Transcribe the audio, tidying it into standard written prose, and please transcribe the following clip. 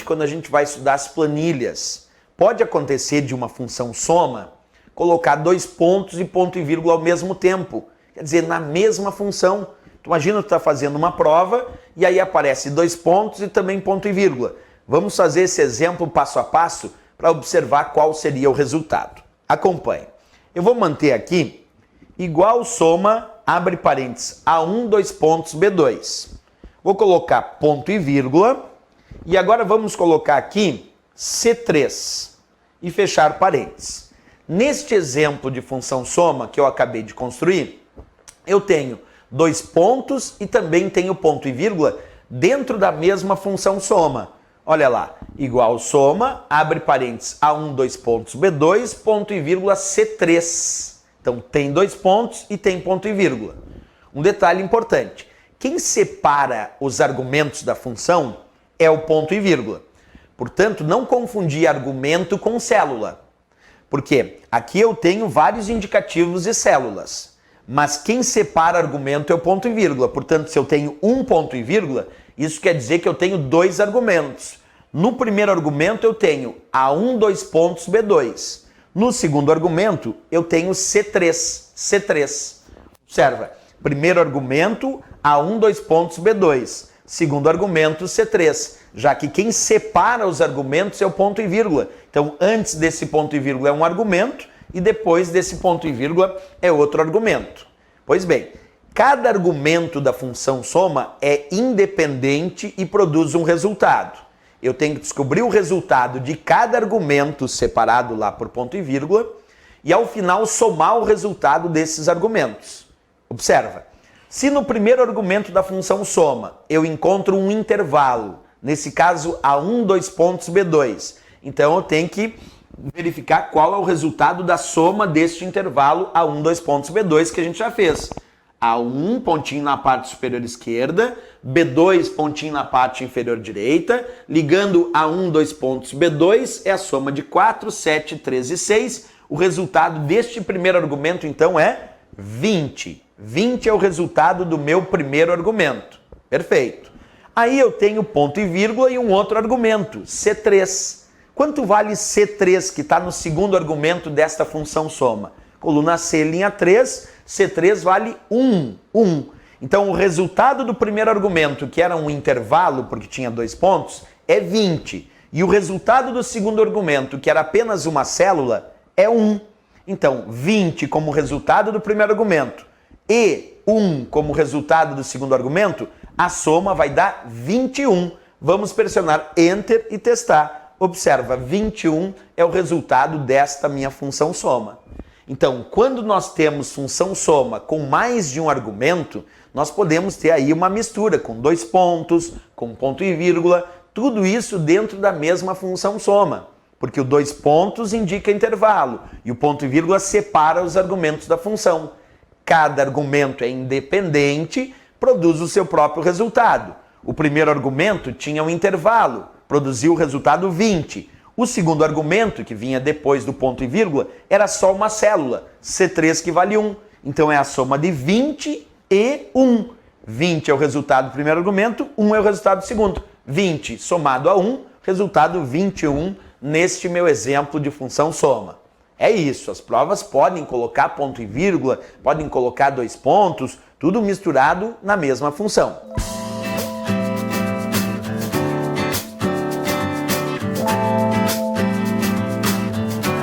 principalmente quando a gente vai estudar as planilhas. Pode acontecer de uma função soma colocar dois pontos e ponto e vírgula ao mesmo tempo. Quer dizer, na mesma função. Tu imagina tu está fazendo uma prova e aí aparece dois pontos e também ponto e vírgula. Vamos fazer esse exemplo passo a passo para observar qual seria o resultado. Acompanhe. Eu vou manter aqui igual soma, abre parênteses, A1, dois pontos, B2. Vou colocar ponto e vírgula e agora vamos colocar aqui C3 e fechar parênteses. Neste exemplo de função soma que eu acabei de construir, eu tenho dois pontos e também tenho ponto e vírgula dentro da mesma função soma. Olha lá, igual soma, abre parênteses, A1, dois pontos, B2, ponto e vírgula, C3. Então tem dois pontos e tem ponto e vírgula. Um detalhe importante, quem separa os argumentos da função é o ponto e vírgula. Portanto, não confundir argumento com célula. Porque aqui eu tenho vários indicativos de células, mas quem separa argumento é o ponto e vírgula. Portanto, se eu tenho um ponto e vírgula, isso quer dizer que eu tenho dois argumentos. No primeiro argumento eu tenho A1, dois pontos, B2. No segundo argumento eu tenho C3. Observa, primeiro argumento A1, dois pontos, B2. Segundo argumento, C3, já que quem separa os argumentos é o ponto e vírgula. Então, antes desse ponto e vírgula é um argumento e depois desse ponto e vírgula é outro argumento. Pois bem, cada argumento da função soma é independente e produz um resultado. Eu tenho que descobrir o resultado de cada argumento separado lá por ponto e vírgula e, ao final, somar o resultado desses argumentos. Observa. Se no primeiro argumento da função soma eu encontro um intervalo, nesse caso A1, dois pontos, B2, então eu tenho que verificar qual é o resultado da soma deste intervalo A1, dois pontos, B2 que a gente já fez. A1, pontinho na parte superior esquerda, B2, pontinho na parte inferior direita, ligando A1, dois pontos, B2, é a soma de 4, 7, 13 e 6. O resultado deste primeiro argumento, então, é 20. 20 é o resultado do meu primeiro argumento. Perfeito. Aí eu tenho ponto e vírgula e um outro argumento, C3. Quanto vale C3 que está no segundo argumento desta função soma? Coluna C, linha 3, C3 vale 1. Então o resultado do primeiro argumento, que era um intervalo, porque tinha dois pontos, é 20. E o resultado do segundo argumento, que era apenas uma célula, é 1. Então 20 como resultado do primeiro argumento e 1 como resultado do segundo argumento, a soma vai dar 21. Vamos pressionar Enter e testar. Observa, 21 é o resultado desta minha função soma. Então, quando nós temos função soma com mais de um argumento, nós podemos ter aí uma mistura com dois pontos, com ponto e vírgula, tudo isso dentro da mesma função soma. Porque o dois pontos indica intervalo e o ponto e vírgula separa os argumentos da função. Cada argumento é independente, produz o seu próprio resultado. O primeiro argumento tinha um intervalo, produziu o resultado 20. O segundo argumento, que vinha depois do ponto e vírgula, era só uma célula, C3 que vale 1. Então é a soma de 20 e 1. 20 é o resultado do primeiro argumento, 1 é o resultado do segundo. 20 somado a 1, resultado 21 neste meu exemplo de função soma. É isso, as provas podem colocar ponto e vírgula, podem colocar dois pontos, tudo misturado na mesma função.